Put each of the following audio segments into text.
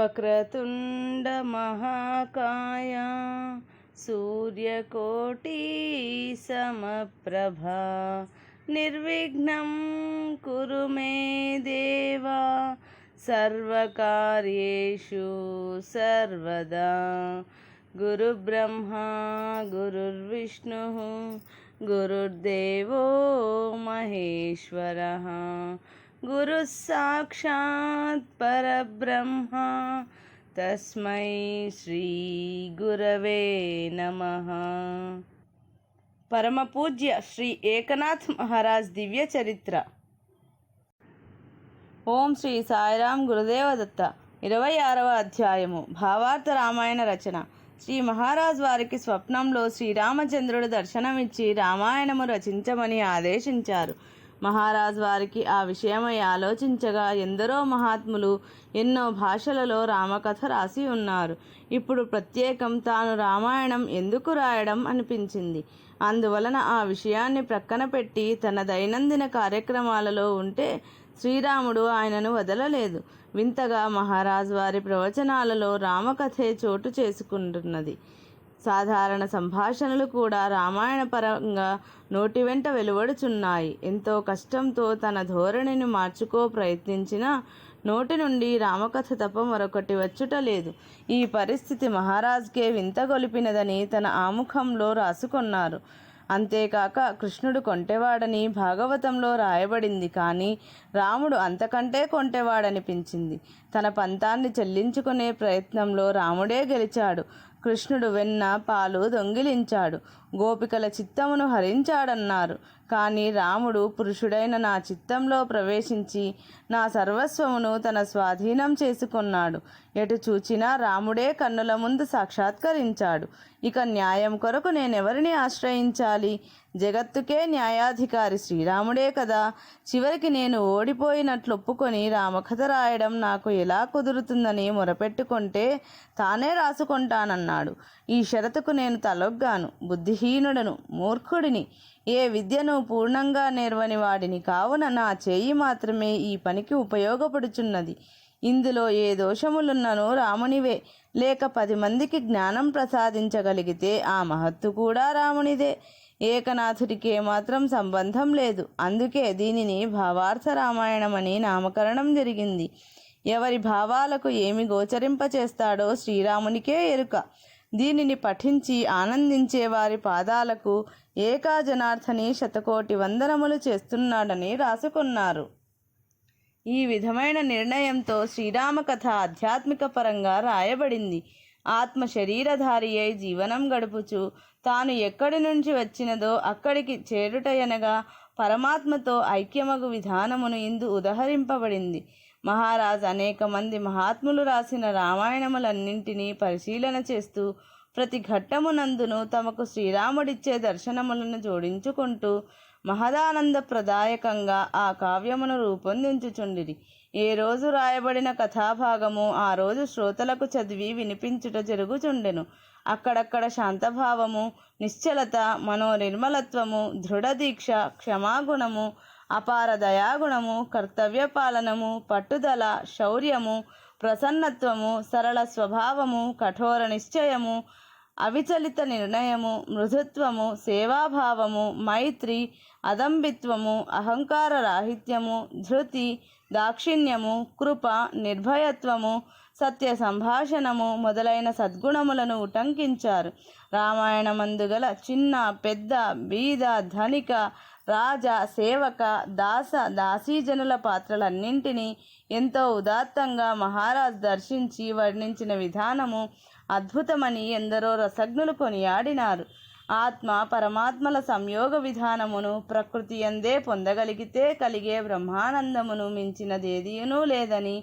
వక్రతుండ మహాకాయ సూర్యకోటి సమప్రభా నిర్విఘ్నం కురు మే దేవా సర్వకార్యేషు సర్వదా. గురుబ్రహ్మా గురుర్విష్ణుః గురుర్దేవో మహేశ్వరః గురుః సాక్షాత్ పరబ్రహ్మ తస్మై శ్రీ గురవే నమః. పరమ పూజ్య శ్రీ ఏకనాథ్ మహారాజ్ దివ్య చరిత్ర. ఓం శ్రీ సాయిరాం గురుదేవ దత్త. 26వ అధ్యాయము. భావార్థ రామాయణ రచన. శ్రీ మహారాజ్ వారికి స్వప్నంలో శ్రీరామచంద్రుడు దర్శనమిచ్చి రామాయణము రచించమని ఆదేశించారు. మహారాజ్ వారికి ఆ విషయమై ఆలోచించగా ఎందరో మహాత్ములు ఎన్నో భాషలలో రామకథ రాసి ఉన్నారు. ఇప్పుడు ప్రత్యేకం తాను రామాయణం ఎందుకు రాయడం అనిపించింది. అందువలన ఆ విషయాన్ని ప్రక్కన పెట్టి తన దైనందిన కార్యక్రమాలలో ఉంటే శ్రీరాముడు ఆయనను వదలలేదు. వింతగా మహారాజ్ వారి ప్రవచనాలలో రామకథే చోటు చేసుకుంటున్నది. సాధారణ సంభాషణలు కూడా రామాయణ పరంగా నోటి వెంట వెలువడుచున్నాయి. ఎంతో కష్టంతో తన ధోరణిని మార్చుకో ప్రయత్నించినా నోటి నుండి రామకథ తప్ప మరొకటి వచ్చుట లేదు. ఈ పరిస్థితి మహారాజ్కే వింతగొలిపినదని తన ఆముఖంలో రాసుకొన్నారు. అంతేకాక కృష్ణుడు కొంటెవాడని భాగవతంలో రాయబడింది. కానీ రాముడు అంతకంటే కొంటెవాడనిపించింది. తన పంతాన్ని చెల్లించుకునే ప్రయత్నంలో రాముడే గెలిచాడు. కృష్ణుడు వెన్న పాలు దొంగిలించాడు, గోపికల చిత్తమును హరించాడన్నారు. కానీ రాముడు పురుషుడైన నా చిత్తంలో ప్రవేశించి నా సర్వస్వమును తన స్వాధీనం చేసుకున్నాడు. ఎటు చూచినా రాముడే కన్నుల ముందు సాక్షాత్కరించాడు. ఇక న్యాయం కొరకు నేనెవరిని ఆశ్రయించాలి? జగత్తుకే న్యాయాధికారి శ్రీరాముడే కదా. చివరికి నేను ఓడిపోయినట్లు ఒప్పుకొని రామకథ రాయడం నాకు ఎలా కుదురుతుందని మొరపెట్టుకుంటే తానే రాసుకుంటానన్నాడు. ఈ షరతుకు నేను తలొగ్గాను. బుద్ధిహీనుడను, మూర్ఖుడిని, ఏ విద్యను పూర్ణంగా నేర్వని వాడిని. కావున నా చేయి మాత్రమే ఈ పనికి ఉపయోగపడుచున్నది. ఇందులో ఏ దోషములున్ననో రామునివే. లేక 10 మందికి జ్ఞానం ప్రసాదించగలిగితే ఆ మహత్తు కూడా రామునిదే. ఏకనాథుడికి ఏమాత్రం సంబంధం లేదు. అందుకే దీనిని భావార్థ రామాయణమని నామకరణం జరిగింది. ఎవరి భావాలకు ఏమి గోచరింపచేస్తాడో శ్రీరామునికే ఎరుక. దీనిని పఠించి ఆనందించే వారి పాదాలకు ఏకా జనార్దని శతకోటి వందనములు చేస్తున్నాడని రాసుకున్నారు. ఈ విధమైన నిర్ణయంతో శ్రీరామ కథ ఆధ్యాత్మిక పరంగా రాయబడింది. ఆత్మ శరీరధారి అయి జీవనం గడుపుచు తాను ఎక్కడి నుంచి వచ్చినదో అక్కడికి చేరుటయనగా పరమాత్మతో ఐక్యమగు విధానమును ఇందు ఉదహరింపబడింది. మహారాజ్ అనేక మంది మహాత్ములు రాసిన రామాయణములన్నింటినీ పరిశీలన చేస్తూ ప్రతి ఘట్టమునందును తమకు శ్రీరాముడిచ్చే దర్శనములను జోడించుకుంటూ మహదానందప్రదాయకంగా ఆ కావ్యమును రూపొందించుచుండిరి. ఏ రోజు రాయబడిన కథాభాగము ఆ రోజు శ్రోతలకు చదివి వినిపించుట జరుగుచుండెను. అక్కడక్కడ శాంతభావము, నిశ్చలత, మనోనిర్మలత్వము, దృఢదీక్ష, క్షమాగుణము, అపార దయాగుణము, కర్తవ్య పాలనము, పట్టుదల, శౌర్యము, ప్రసన్నత్వము, సరళ స్వభావము, కఠోర నిశ్చయము, అవిచలిత నిర్ణయము, మృదుత్వము, సేవాభావము, మైత్రి, అదంబిత్వము, అహంకార రాహిత్యము, ధృతి, దాక్షిణ్యము, కృప, నిర్భయత్వము, సత్య సంభాషణము మొదలైన సద్గుణములను ఉటంకించారు. రామాయణమందుగల చిన్న, పెద్ద, బీద, ధనిక, రాజ, సేవక, దాస, దాసీజనుల పాత్రలన్నింటినీ ఎంతో ఉదాత్తంగా మహారాజ్ దర్శించి వర్ణించిన విధానము అద్భుతమని ఎందరో రసజ్ఞులు కొనియాడినారు. ఆత్మ పరమాత్మల సంయోగ విధానమును ప్రకృతి యందే పొందగలిగితే కలిగే బ్రహ్మానందమును మించినదేదియునూ లేదని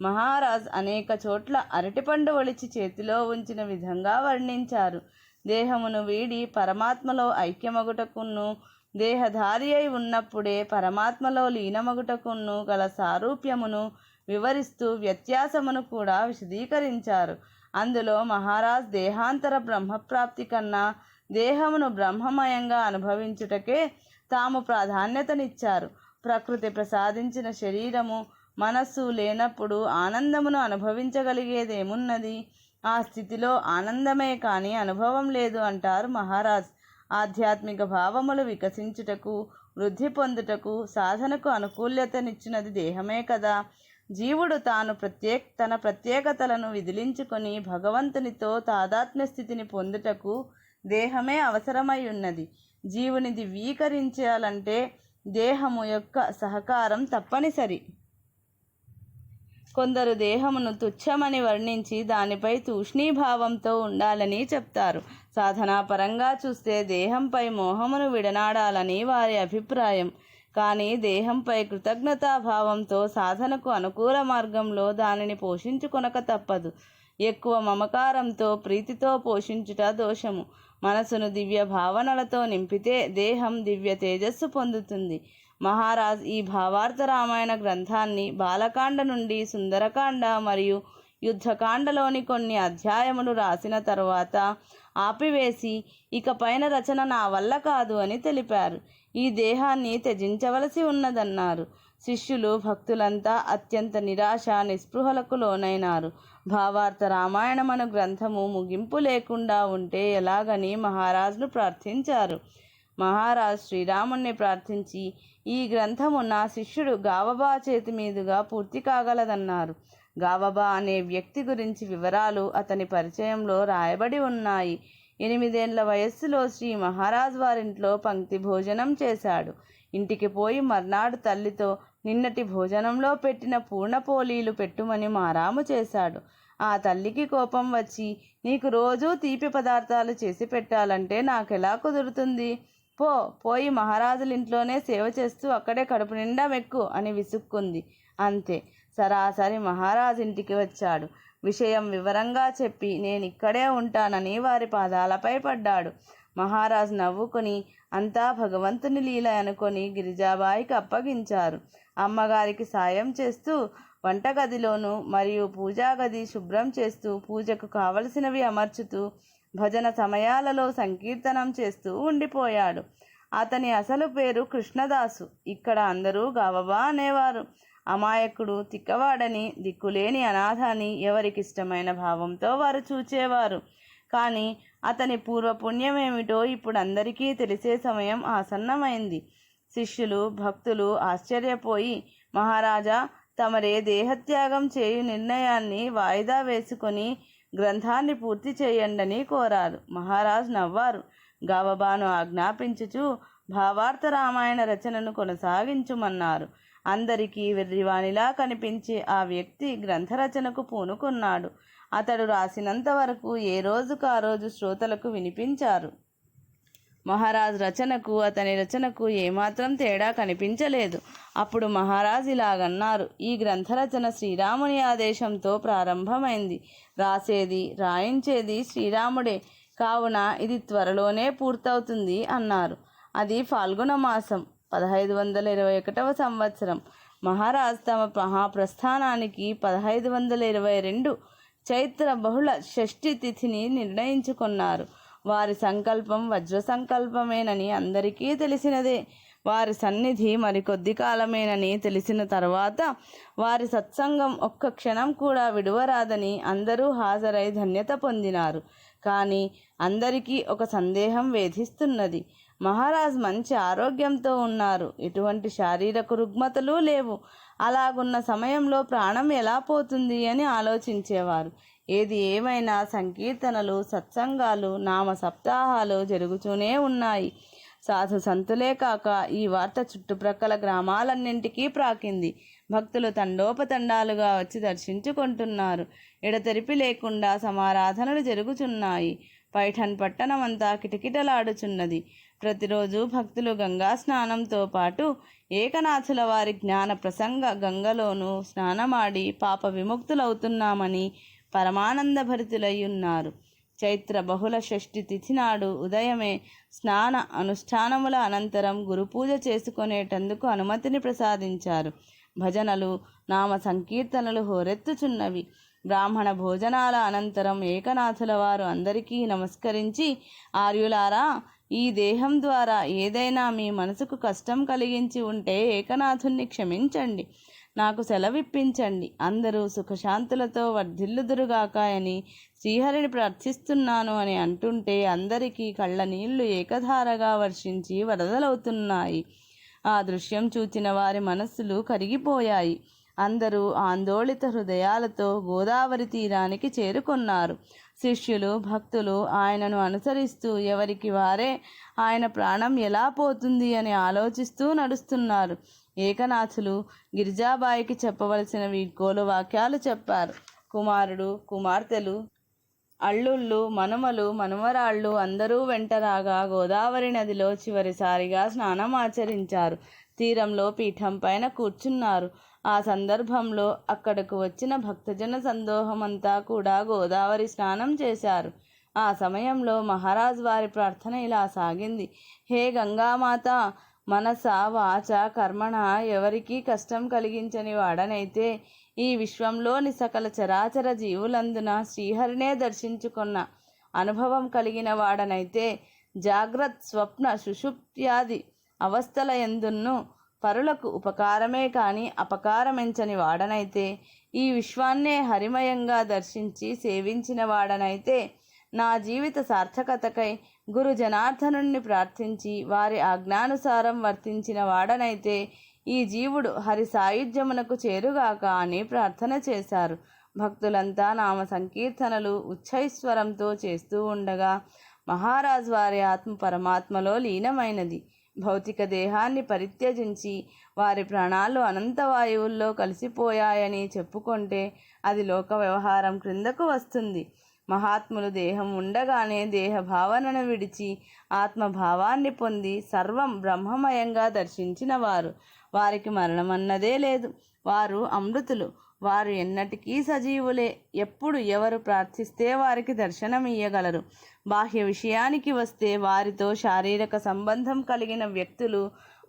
మహారాజ్ అనేక చోట్ల అరటిపండు ఒలిచి చేతిలో ఉంచిన విధంగా వర్ణించారు. దేహమును వీడి పరమాత్మలో ఐక్యమగుటకును, దేహధారి అయి ఉన్నప్పుడే పరమాత్మలో లీనమగుటకును గల సారూప్యమును వివరిస్తూ వ్యత్యాసమును కూడా విశదీకరించారు. అందులో మహారాజ్ దేహాంతర బ్రహ్మప్రాప్తి కన్నా దేహమును బ్రహ్మమయంగా అనుభవించుటకే తాము ప్రాధాన్యతనిచ్చారు. ప్రకృతి ప్రసాదించిన శరీరము మనస్సు లేనప్పుడు ఆనందమును అనుభవించగలిగేదేమున్నది? ఆ స్థితిలో ఆనందమే కానీ అనుభవం లేదు అంటారు మహారాజ్. ఆధ్యాత్మిక భావములు వికసించుటకు, వృద్ధి పొందుటకు, సాధనకు అనుకూల్యతనిచ్చినది దేహమే కదా. జీవుడు తన ప్రత్యేకతలను విదిలించుకొని భగవంతునితో తాదాత్మ్య స్థితిని పొందుటకు దేహమే అవసరమై ఉన్నది. జీవుని దివ్యీకరించాలంటే దేహము యొక్క సహకారం తప్పనిసరి. కొందరు దేహమును తుచ్చమని వర్ణించి దానిపై తూష్ణీభావంతో ఉండాలని చెప్తారు. సాధనాపరంగా చూస్తే దేహంపై మోహమును విడనాడాలని వారి అభిప్రాయం. కానీ దేహంపై కృతజ్ఞతాభావంతో సాధనకు అనుకూల మార్గంలో దానిని పోషించుకొనక తప్పదు. ఎక్కువ మమకారంతో ప్రీతితో పోషించుట దోషము. మనసును దివ్య భావనలతో నింపితే దేహం దివ్య తేజస్సు పొందుతుంది. మహారాజ్ ఈ భావార్థ రామాయణ గ్రంథాన్ని బాలకాండ నుండి సుందరకాండ మరియు యుద్ధకాండలోని కొన్ని అధ్యాయములు రాసిన తరువాత ఆపివేసి ఇక పైన రచన నా వల్ల కాదు అని తెలిపారు. ఈ దేహాన్ని త్యజించవలసి ఉన్నదన్నారు. శిష్యులు భక్తులంతా అత్యంత నిరాశ నిస్పృహలకు లోనైనారు. భావార్థ రామాయణమను గ్రంథము ముగింపు లేకుండా ఉంటే ఎలాగని మహారాజును ప్రార్థించారు. మహారాజ్ శ్రీరాముణ్ణి ప్రార్థించి ఈ గ్రంథము నా శిష్యుడు గావబా చేతి మీదుగా పూర్తి కాగలదన్నారు. గావబా అనే వ్యక్తి గురించి వివరాలు అతని పరిచయంలో రాయబడి ఉన్నాయి. 8 ఏళ్ల వయస్సులో శ్రీ మహారాజ్ వారింట్లో పంక్తి భోజనం చేశాడు. ఇంటికి పోయి మర్నాడు తల్లితో నిన్నటి భోజనంలో పెట్టిన పూర్ణపోలీలు పెట్టుమని మారాము చేశాడు. ఆ తల్లికి కోపం వచ్చి నీకు రోజూ తీపి పదార్థాలు చేసి పెట్టాలంటే నాకెలా కుదురుతుంది? పోయి మహారాజులింట్లోనే సేవ చేస్తూ అక్కడే కడుపు నిండా మెక్కు అని విసుక్కుంది. అంతే. సరాసరి మహారాజు ఇంటికి వచ్చాడు. విషయం వివరంగా చెప్పి నేనిక్కడే ఉంటానని వారి పాదాలపై పడ్డాడు. మహారాజు నవ్వుకొని అంతా భగవంతుని లీల అనుకొని గిరిజాబాయికి అప్పగించారు. అమ్మగారికి సాయం చేస్తూ వంటగదిలోనూ మరియు పూజాగది శుభ్రం చేస్తూ పూజకు కావలసినవి అమర్చుతూ భజన సమయాలలో సంకీర్తనం చేస్తూ ఉండిపోయాడు. అతని అసలు పేరు కృష్ణదాసు. ఇక్కడ అందరూ గావబా అనేవారు. అమాయకుడు, తిక్కవాడని, దిక్కులేని అనాథ అని ఎవరికిష్టమైన భావంతో వారు చూచేవారు. కానీ అతని పూర్వపుణ్యమేమిటో ఇప్పుడు అందరికీ తెలిసే సమయం ఆసన్నమైంది. శిష్యులు భక్తులు ఆశ్చర్యపోయి మహారాజా తమరే దేహత్యాగం చేయు నిర్ణయాన్ని వాయిదా వేసుకొని గ్రంథాన్ని పూర్తి చేయండని కోరారు. మహారాజు నవ్వారు. గావబాను ఆజ్ఞాపించుచు భావార్థ రామాయణ రచనను కొనసాగించుమన్నారు. అందరికీ వెర్రివానిలా కనిపించే ఆ వ్యక్తి గ్రంథరచనకు పూనుకున్నాడు. అతడు రాసినంత వరకు ఏ రోజుకు ఆ రోజు శ్రోతలకు వినిపించారు. మహారాజ్ రచనకు అతని రచనకు ఏమాత్రం తేడా కనిపించలేదు. అప్పుడు మహారాజ్ ఇలాగన్నారు, ఈ గ్రంథరచన శ్రీరాముని ఆదేశంతో ప్రారంభమైంది. రాసేది రాయించేది శ్రీరాముడే కావున ఇది త్వరలోనే పూర్తవుతుంది అన్నారు. అది ఫాల్గుణ మాసం 1521వ సంవత్సరం. మహారాజ్ తమ మహాప్రస్థానానికి 1522 చైత్ర బహుళ షష్ఠి తిథిని నిర్ణయించుకున్నారు. వారి సంకల్పం వజ్ర సంకల్పమేనని అందరికీ తెలిసినదే. వారి సన్నిధి మరికొద్ది కాలమేనని తెలిసిన తర్వాత వారి సత్సంగం ఒక్క క్షణం కూడా విడువరాదని అందరూ హాజరై ధన్యత పొందినారు. కానీ అందరికీ ఒక సందేహం వేధిస్తున్నది. మహారాజ్ మంచి ఆరోగ్యంతో ఉన్నారు. ఎటువంటి శారీరక రుగ్మతలు లేవు. అలాగున్న సమయంలో ప్రాణం ఎలా పోతుంది అని ఆలోచించేవారు. ఏది ఏమైనా సంకీర్తనలు, సత్సంగాలు, నామ సప్తాహాలు జరుగుతూనే ఉన్నాయి. సాధు సంతులే కాక ఈ వార్త చుట్టుప్రక్కల గ్రామాలన్నింటికీ ప్రాకింది. భక్తులు తండోపతండాలుగా వచ్చి దర్శించుకుంటున్నారు. ఎడతెరిపి లేకుండా సమారాధనలు జరుగుచున్నాయి. పైఠన్ పట్టణమంతా కిటకిటలాడుచున్నది. ప్రతిరోజు భక్తులు గంగా స్నానంతో పాటు ఏకనాథుల వారి జ్ఞాన ప్రసంగ గంగలోనూ స్నానమాడి పాప విముక్తులవుతున్నామని పరమానందభరితులై ఉన్నారు. చైత్ర బహుళ షష్ఠి తిథి నాడు ఉదయమే స్నాన అనుష్ఠానముల అనంతరం గురుపూజ చేసుకునేటందుకు అనుమతిని ప్రసాదించారు. భజనలు, నామ సంకీర్తనలు హోరెత్తుచున్నవి. బ్రాహ్మణ భోజనాల అనంతరం ఏకనాథుల వారు అందరికీ నమస్కరించి, ఆర్యులారా, ఈ దేహం ద్వారా ఏదైనా మీ మనసుకు కష్టం కలిగించి ఉంటే ఏకనాథుణ్ణి క్షమించండి. నాకు సెలవిప్పించండి. అందరూ సుఖశాంతులతో వర్ధిల్లుదురుగాక అని శ్రీహరిని ప్రార్థిస్తున్నాను అని అంటుంటే అందరికీ కళ్ళ నీళ్లు ఏకధారగా వర్షించి వరదలవుతున్నాయి. ఆ దృశ్యం చూచిన వారి మనస్సులు కరిగిపోయాయి. అందరూ ఆందోళిత హృదయాలతో గోదావరి తీరానికి చేరుకున్నారు. శిష్యులు, భక్తులు ఆయనను అనుసరిస్తూ ఎవరికి వారే ఆయన ప్రాణం ఎలా పోతుంది అని ఆలోచిస్తూ నడుస్తున్నారు. ఏకనాథులు గిరిజాబాయికి చెప్పవలసిన వీడ్కోలు వాక్యాలు చెప్పారు. కుమారుడు, కుమార్తెలు, అల్లుళ్ళు, మనుమలు, మనుమరాళ్ళు అందరూ వెంటరాగా గోదావరి నదిలో చివరిసారిగా స్నానం ఆచరించారు. తీరంలో పీఠం పైన కూర్చున్నారు. ఆ సందర్భంలో అక్కడకు వచ్చిన భక్తజన సందోహమంతా కూడా గోదావరి స్నానం చేశారు. ఆ సమయంలో మహారాజ్ వారి ప్రార్థన ఇలా సాగింది: హే గంగామాత, మనస వాచ కర్మణ ఎవరికీ కష్టం కలిగించని వాడనైతే, ఈ విశ్వంలోని సకల చరాచర జీవులందున శ్రీహరినే దర్శించుకున్న అనుభవం కలిగిన వాడనైతే, జాగ్రత్త స్వప్న సుషుప్త్యాది అవస్థల యందును పరులకు ఉపకారమే కాని అపకారమెంచని వాడనైతే, ఈ విశ్వాన్నే హరిమయంగా దర్శించి సేవించిన వాడనైతే, నా జీవిత సార్థకతకై గురు జనార్దనుణ్ణి ప్రార్థించి వారి ఆజ్ఞానుసారం వర్తించిన వాడనైతే, ఈ జీవుడు హరి సాయుధ్యమునకు చేరుగాక అని ప్రార్థన చేశారు. భక్తులంతా నామ సంకీర్తనలు ఉచ్చైస్వరంతో చేస్తూ ఉండగా మహారాజ్ వారి ఆత్మ పరమాత్మలో లీనమైనది. భౌతిక దేహాన్ని పరిత్యజించి వారి ప్రాణాలు అనంతవాయువుల్లో కలిసిపోయాయని చెప్పుకుంటే అది లోక వ్యవహారం క్రిందకు వస్తుంది. మహాత్ములు దేహం ఉండగానే దేహ భావనను విడిచి ఆత్మభావాన్ని పొంది సర్వం బ్రహ్మమయంగా దర్శించిన వారు. వారికి మరణమన్నదే లేదు. వారు అమృతులు. వారు ఎన్నటికీ సజీవులే. ఎప్పుడు ఎవరు ప్రార్థిస్తే వారికి దర్శనమియ్యగలరు. బాహ్య విషయానికి వస్తే వారితో శారీరక సంబంధం కలిగిన వ్యక్తులు,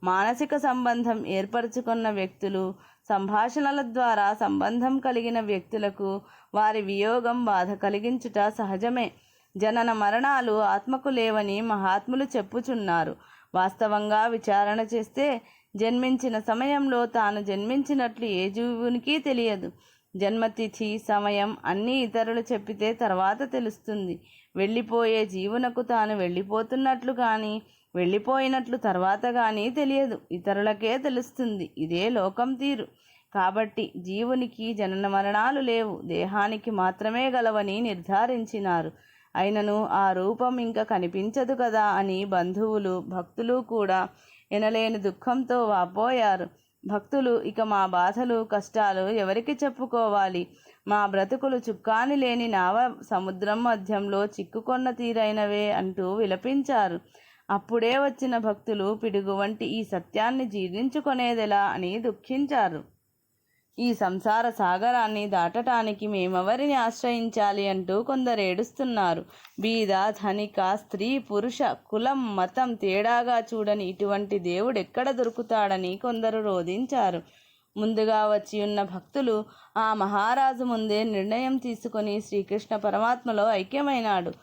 మానసిక సంబంధం ఏర్పరచుకున్న వ్యక్తులు, సంభాషణల ద్వారా సంబంధం కలిగిన వ్యక్తులకు వారి వియోగం బాధ కలిగించుట సహజమే. జనన మరణాలు ఆత్మకు లేవని మహాత్ములు చెప్పుచున్నారు. వాస్తవంగా విచారణ చేస్తే జన్మించిన సమయంలో తాను జన్మించినట్లు ఏ జీవునికి తెలియదు. జన్మతిథి, సమయం అన్నీ ఇతరులు చెప్పితే తర్వాత తెలుస్తుంది. వెళ్ళిపోయే జీవునకు తాను వెళ్ళిపోతున్నట్లు కానీ వెళ్ళిపోయినట్లు తర్వాత కానీ తెలియదు. ఇతరులకే తెలుస్తుంది. ఇదే లోకం తీరు. కాబట్టి జీవునికి జనన మరణాలు లేవు, దేహానికి మాత్రమే గలవని నిర్ధారించినారు. అయినను ఆ రూపం ఇంకా కనిపించదు కదా అని బంధువులు, భక్తులు కూడా ఎనలేని దుఃఖంతో వాపోయారు. భక్తులు, ఇక మా బాధలు, కష్టాలు ఎవరికి చెప్పుకోవాలి? మా బ్రతుకులు చుక్కాని లేని నావ సముద్రం మధ్యంలో చిక్కుకొన్న తీరైనవే అంటూ విలపించారు. అప్పుడే వచ్చిన భక్తులు పిడుగు వంటి ఈ సత్యాన్ని జీర్ణించుకొనేదెలా అని దుఃఖించారు. ఈ సంసార సాగరాన్ని దాటటానికి మేమెవరిని ఆశ్రయించాలి అంటూ కొందరు ఏడుస్తున్నారు. బీద, ధనిక, స్త్రీ, పురుష, కులం, మతం తేడాగా చూడని ఇటువంటి దేవుడెక్కడ దొరుకుతాడని కొందరు రోధించారు. ముందుగా వచ్చి ఉన్న భక్తులు ఆ మహారాజు ముందే నిర్ణయం తీసుకొని శ్రీకృష్ణ పరమాత్మలో ఐక్యమైనాడు.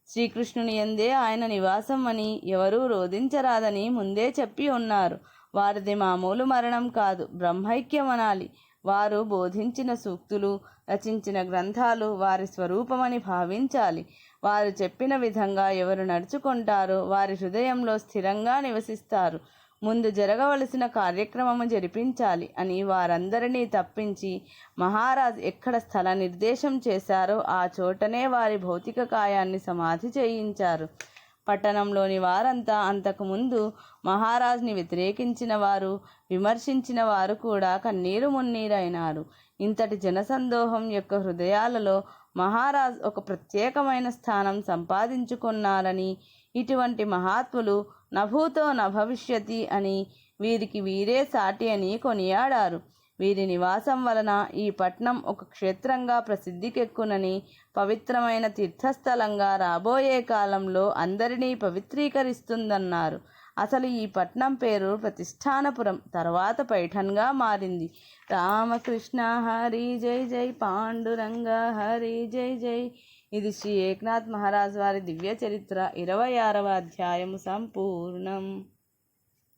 శ్రీకృష్ణుని యందే ఆయన నివాసం అని ఎవరూ రోధించరాదని ముందే చెప్పి ఉన్నారు. వారిది మామూలు మరణం కాదు, బ్రహ్మైక్యమనాలి. వారు బోధించిన సూక్తులు, రచించిన గ్రంథాలు వారి స్వరూపమని భావించాలి. వారు చెప్పిన విధంగా ఎవరు నడుచుకుంటారో వారి హృదయంలో స్థిరంగా నివసిస్తారు. ముందు జరగవలసిన కార్యక్రమము జరిపించాలి అని వారందరినీ తప్పించి మహారాజ్ ఎక్కడ స్థల నిర్దేశం చేశారో ఆ చోటనే వారి భౌతిక కాయాన్ని సమాధి చేయించారు. పట్టణంలోని వారంతా అంతకుముందు మహారాజ్ని వ్యతిరేకించిన వారు, విమర్శించిన వారు కూడా కన్నీరు మున్నీరైనారు. ఇంతటి జనసందోహం యొక్క హృదయాలలో మహారాజ్ ఒక ప్రత్యేకమైన స్థానం సంపాదించుకున్నారని, ఇటువంటి మహాత్ములు నభూతో నభవిష్యతి అని, వీరికి వీరే సాటి అని కొనియాడారు. వీరి నివాసం వలన ఈ పట్నం ఒక క్షేత్రంగా ప్రసిద్ధికెక్కునని, పవిత్రమైన తీర్థస్థలంగా రాబోయే కాలంలో అందరినీ పవిత్రీకరిస్తుందన్నారు. అసలు ఈ పట్నం పేరు ప్రతిష్టానపురం, తర్వాత పైఠన్గా మారింది. రామకృష్ణ హరి జై జై, పాండురంగ హరి జై జై. ఇది శ్రీ ఏక్నాథ్ మహారాజ్ వారి దివ్య చరిత్ర 26వ అధ్యాయము సంపూర్ణం.